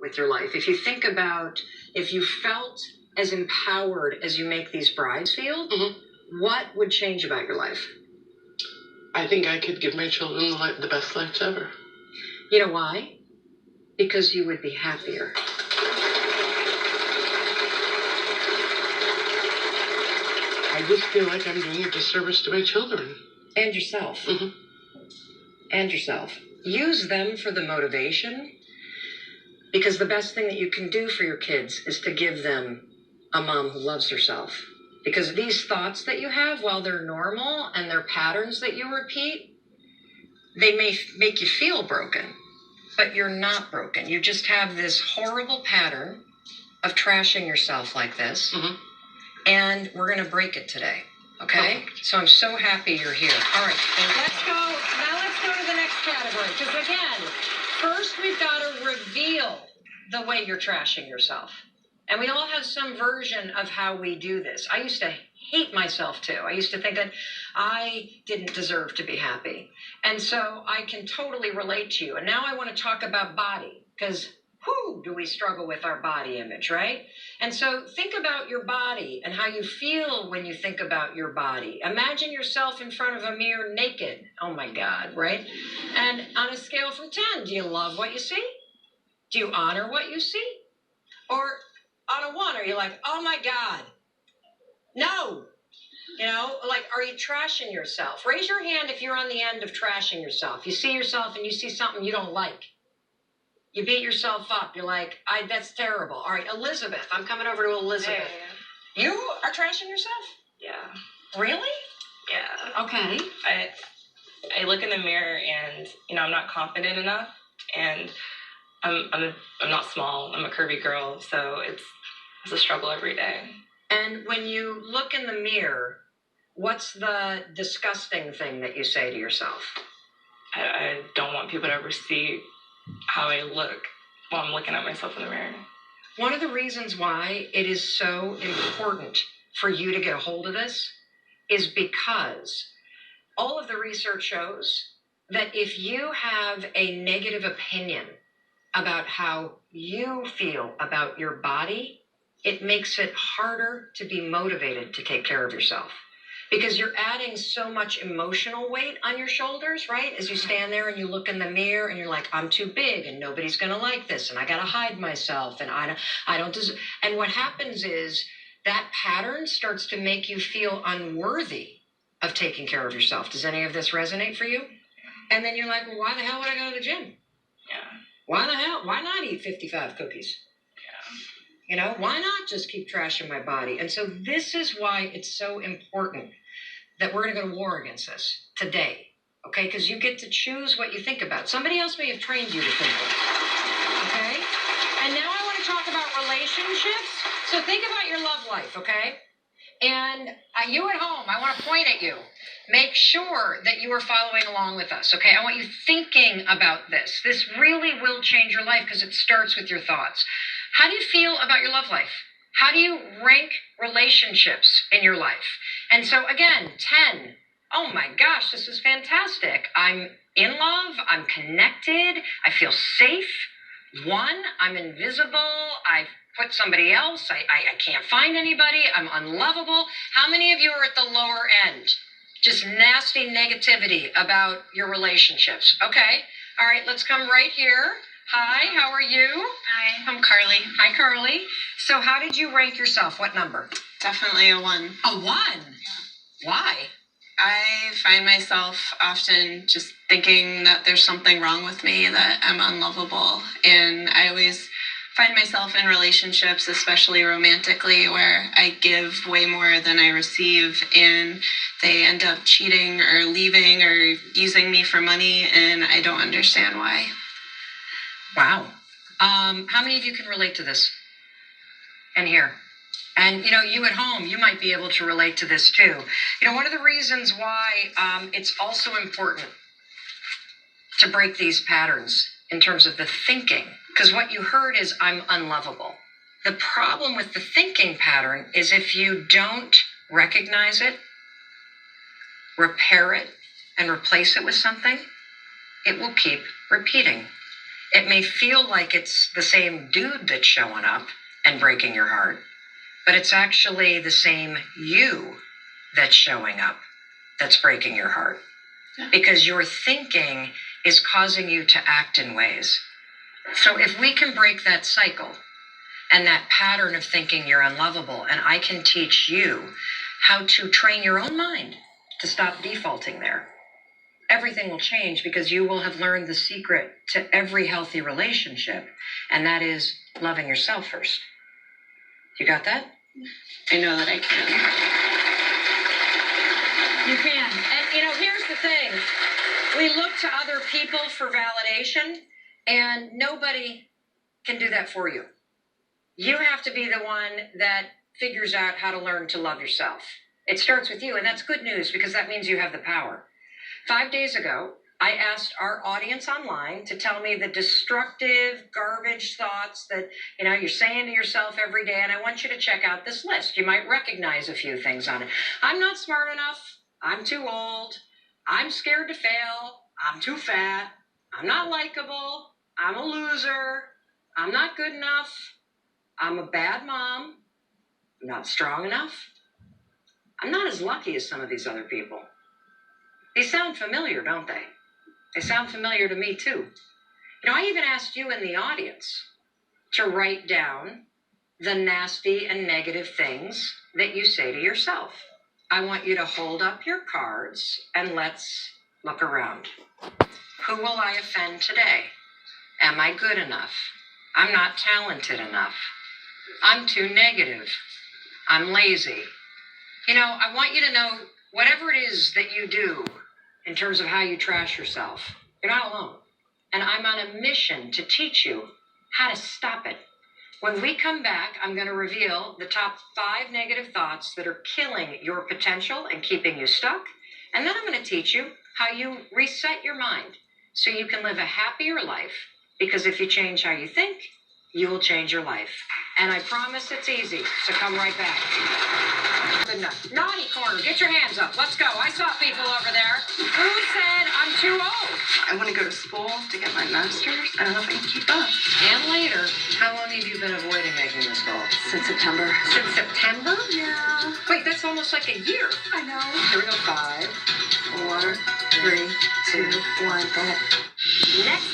with your life. If you think about if you felt as empowered as you make these brides feel, what would change about your life? I think I could give my children the best life ever. You know why? Because you would be happier. I just feel like I'm doing a disservice to my children. And yourself. And yourself. Use them for the motivation, because the best thing that you can do for your kids is to give them a mom who loves herself. Because these thoughts that you have, while they're normal and they're patterns that you repeat, they may make you feel broken, but you're not broken. You just have this horrible pattern of trashing yourself like this, and we're going to break it today, okay? Perfect. So I'm so happy you're here. All right, let's go. Now let's go to the next category, because again, first we've got to reveal the way you're trashing yourself. And we all have some version of how we do this. I used to hate myself too. I used to think that I didn't deserve to be happy. And so I can totally relate to you. And now I want to talk about body, because do we struggle with our body image, right? And so think about your body and how you feel when you think about your body. Imagine yourself in front of a mirror naked. Oh my God, right? And on a scale from 10, do you love what you see? Do you honor what you see? Or on a 1, are you like, oh my God, no? You know, like, are you trashing yourself? Raise your hand if you're on the end of trashing yourself. You see yourself and you see something you don't like. You beat yourself up. You're like, that's terrible. All right, Elizabeth. I'm coming over to Elizabeth. Hey. You are trashing yourself? Yeah. Really? Yeah. Okay. I look in the mirror and, I'm not confident enough. And I'm not small. I'm a curvy girl. So it's a struggle every day. And when you look in the mirror, what's the disgusting thing that you say to yourself? I don't want people to ever see how I look while I'm looking at myself in the mirror. One of the reasons why it is so important for you to get a hold of this is because all of the research shows that if you have a negative opinion about how you feel about your body, it makes it harder to be motivated to take care of yourself. Because you're adding so much emotional weight on your shoulders, right? As you stand there and you look in the mirror and you're like, I'm too big and nobody's going to like this and I got to hide myself and I don't deserve. And what happens is that pattern starts to make you feel unworthy of taking care of yourself. Does any of this resonate for you? And then you're like, well, why the hell would I go to the gym? Yeah. Why the hell? Why not eat 55 cookies? You know, why not just keep trashing my body? And so this is why it's so important that we're going to go to war against this today, okay? Because you get to choose what you think about. Somebody else may have trained you to think of, okay? And now I want to talk about relationships. So think about your love life, okay? And you at home, I want to point at you. Make sure that you are following along with us, okay? I want you thinking about this. This really will change your life because it starts with your thoughts. How do you feel about your love life? How do you rank relationships in your life? And so again, 10. Oh my gosh, this is fantastic. I'm in love. I'm connected. I feel safe. 1, I'm invisible. I've put somebody else. I can't find anybody. I'm unlovable. How many of you are at the lower end? Just nasty negativity about your relationships. Okay. All right, let's come right here. Hi, how are you? Hi, I'm Carly. Hi, Carly. So how did you rank yourself? What number? Definitely a 1. A 1? Why? I find myself often just thinking that there's something wrong with me, that I'm unlovable. And I always find myself in relationships, especially romantically, where I give way more than I receive, and they end up cheating or leaving or using me for money, and I don't understand why. Wow. How many of you can relate to this? And here. And, you at home, you might be able to relate to this too. One of the reasons why it's also important to break these patterns in terms of the thinking, because what you heard is I'm unlovable. The problem with the thinking pattern is if you don't recognize it, repair it, and replace it with something, it will keep repeating. It may feel like it's the same dude that's showing up and breaking your heart, but it's actually the same you that's showing up that's breaking your heart. Because your thinking is causing you to act in ways. So if we can break that cycle and that pattern of thinking you're unlovable, and I can teach you how to train your own mind to stop defaulting there, everything will change, because you will have learned the secret to every healthy relationship, and that is loving yourself first. You got that? I know that I can. You can. And here's the thing. We look to other people for validation, and nobody can do that for you. You have to be the one that figures out how to learn to love yourself. It starts with you, and that's good news, because that means you have the power. 5 days ago, I asked our audience online to tell me the destructive, garbage thoughts that, you're saying to yourself every day, and I want you to check out this list. You might recognize a few things on it. I'm not smart enough. I'm too old. I'm scared to fail. I'm too fat. I'm not likable. I'm a loser. I'm not good enough. I'm a bad mom. I'm not strong enough. I'm not as lucky as some of these other people. These sound familiar, don't they? They sound familiar to me too. I even asked you in the audience to write down the nasty and negative things that you say to yourself. I want you to hold up your cards and let's look around. Who will I offend today? Am I good enough? I'm not talented enough. I'm too negative. I'm lazy. I want you to know, whatever it is that you do in terms of how you trash yourself, you're not alone. And I'm on a mission to teach you how to stop it. When we come back, I'm going to reveal the top 5 negative thoughts that are killing your potential and keeping you stuck. And then I'm going to teach you how you reset your mind so you can live a happier life. Because if you change how you think, you will change your life. And I promise it's easy. So come right back. Good enough. Naughty corner. Get your hands up. Let's go. I saw people over there. Who said I'm too old? I want to go to school to get my master's. I don't know if I can keep up. And later, how long have you been avoiding making this goal? Since September. Since September? Yeah. Wait, that's almost like a year. I know. Here we go. 5, 4, 3, 2, 1. Go ahead. Next.